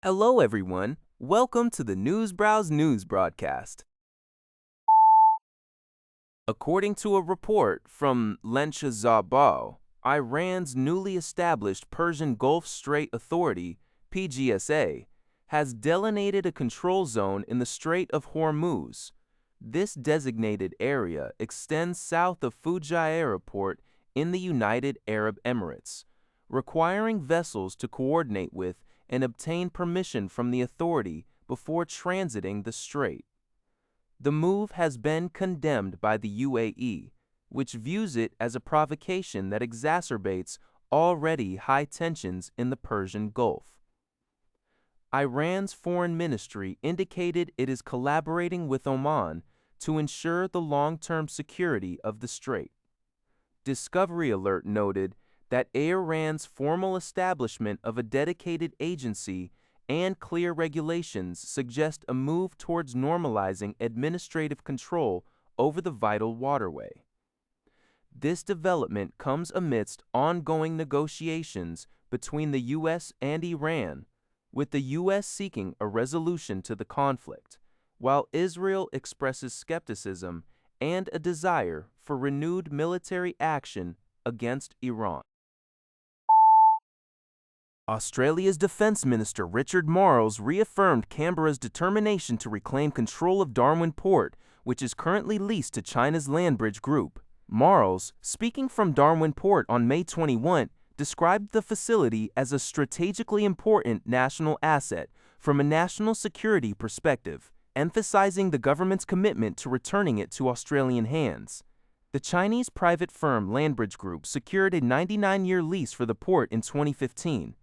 Hello, everyone. Welcome to the Newsbrowse News broadcast. According to a report from Lencha Zabao, Iran's newly established Persian Gulf Strait Authority, PGSA, has delineated a control zone in the Strait of Hormuz. This designated area extends south of Fujairah Airport in the United Arab Emirates, requiring vessels to coordinate with and obtain permission from the authority before transiting the strait. The move has been condemned by the UAE, which views it as a provocation that exacerbates already high tensions in the Persian Gulf. Iran's foreign ministry indicated it is collaborating with Oman to ensure the long-term security of the strait. Discovery Alert noted that Iran's formal establishment of a dedicated agency and clear regulations suggest a move towards normalizing administrative control over the vital waterway. This development comes amidst ongoing negotiations between the U.S. and Iran, with the U.S. seeking a resolution to the conflict, while Israel expresses skepticism and a desire for renewed military action against Iran. Australia's Defence Minister Richard Marles reaffirmed Canberra's determination to reclaim control of Darwin Port, which is currently leased to China's Landbridge Group. Marles, speaking from Darwin Port on May 21, described the facility as a strategically important national asset from a national security perspective, emphasizing the government's commitment to returning it to Australian hands. The Chinese private firm Landbridge Group secured a 99-year lease for the port in 2015,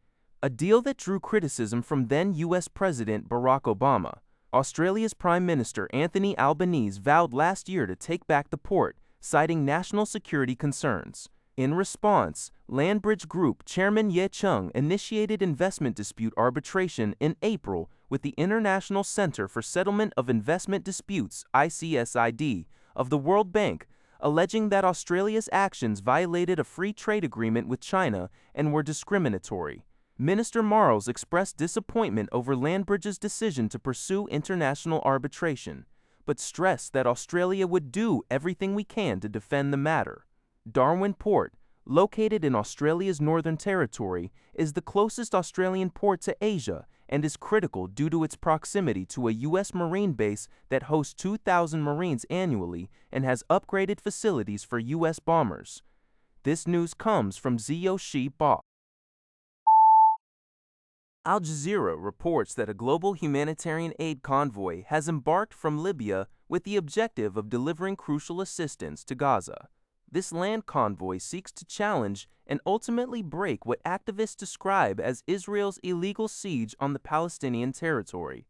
a deal that drew criticism from then U.S. President Barack Obama. Australia's Prime Minister Anthony Albanese vowed last year to take back the port, citing national security concerns. In response, Landbridge Group Chairman Ye Chung initiated investment dispute arbitration in April with the International Center for Settlement of Investment Disputes (ICSID) of the World Bank, alleging that Australia's actions violated a free trade agreement with China and were discriminatory. Minister Marles expressed disappointment over Landbridge's decision to pursue international arbitration, but stressed that Australia would do everything we can to defend the matter. Darwin Port, located in Australia's Northern Territory, is the closest Australian port to Asia and is critical due to its proximity to a U.S. Marine base that hosts 2,000 Marines annually and has upgraded facilities for U.S. bombers. This news comes from Zioshi Ba. Al Jazeera reports that a global humanitarian aid convoy has embarked from Libya with the objective of delivering crucial assistance to Gaza. This land convoy seeks to challenge and ultimately break what activists describe as Israel's illegal siege on the Palestinian territory.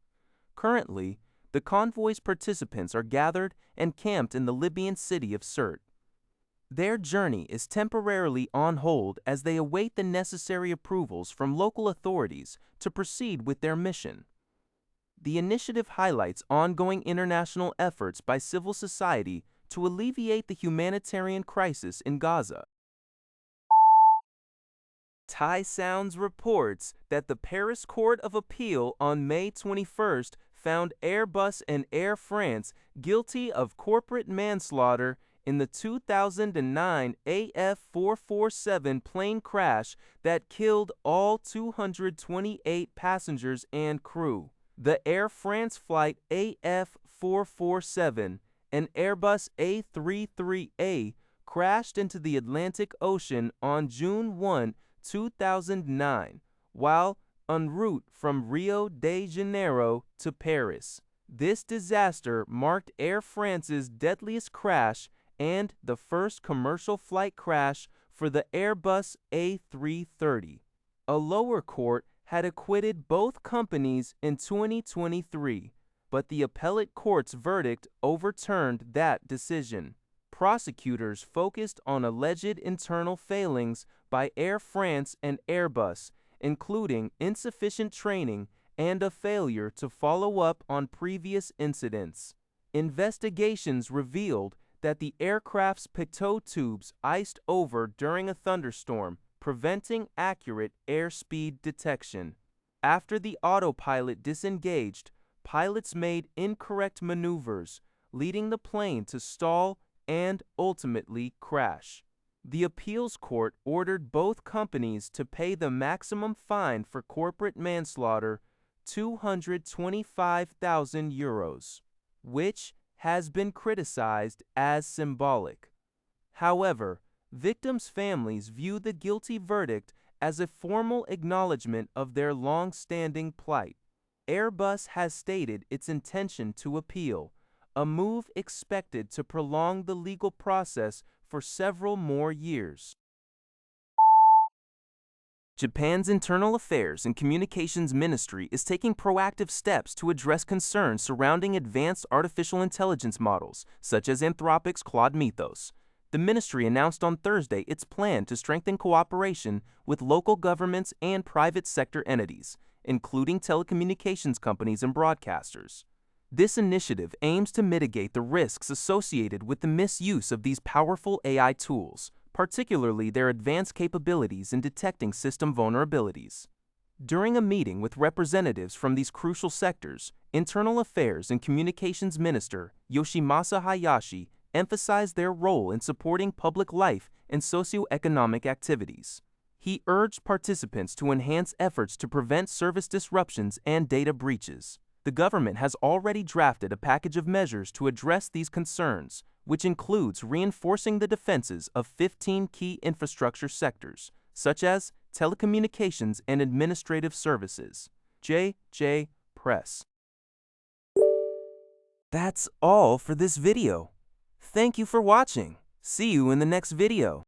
Currently, the convoy's participants are gathered and camped in the Libyan city of Sirte. Their journey is temporarily on hold as they await the necessary approvals from local authorities to proceed with their mission. The initiative highlights ongoing international efforts by civil society to alleviate the humanitarian crisis in Gaza. Thai Sounds reports that the Paris Court of Appeal on May 21 found Airbus and Air France guilty of corporate manslaughter in the 2009 AF447 plane crash that killed all 228 passengers and crew. The Air France flight AF447 and Airbus A33A crashed into the Atlantic Ocean on June 1, 2009, while en route from Rio de Janeiro to Paris. This disaster marked Air France's deadliest crash and the first commercial flight crash for the Airbus A330. A lower court had acquitted both companies in 2023, but the appellate court's verdict overturned that decision. Prosecutors focused on alleged internal failings by Air France and Airbus, including insufficient training and a failure to follow up on previous incidents. Investigations revealed that the aircraft's pitot tubes iced over during a thunderstorm, preventing accurate airspeed detection. After the autopilot disengaged, pilots made incorrect maneuvers, leading the plane to stall and ultimately crash. The appeals court ordered both companies to pay the maximum fine for corporate manslaughter, €225,000, which has been criticized as symbolic. However, victims' families view the guilty verdict as a formal acknowledgement of their long-standing plight. Airbus has stated its intention to appeal, a move expected to prolong the legal process for several more years. Japan's Internal Affairs and Communications Ministry is taking proactive steps to address concerns surrounding advanced artificial intelligence models, such as Anthropic's Claude Mythos. The ministry announced on Thursday its plan to strengthen cooperation with local governments and private sector entities, including telecommunications companies and broadcasters. This initiative aims to mitigate the risks associated with the misuse of these powerful AI tools, particularly their advanced capabilities in detecting system vulnerabilities. During a meeting with representatives from these crucial sectors, Internal Affairs and Communications Minister Yoshimasa Hayashi emphasized their role in supporting public life and socioeconomic activities. He urged participants to enhance efforts to prevent service disruptions and data breaches. The government has already drafted a package of measures to address these concerns, which includes reinforcing the defenses of 15 key infrastructure sectors, such as telecommunications and administrative services. J. Press. That's all for this video. Thank you for watching. See you in the next video.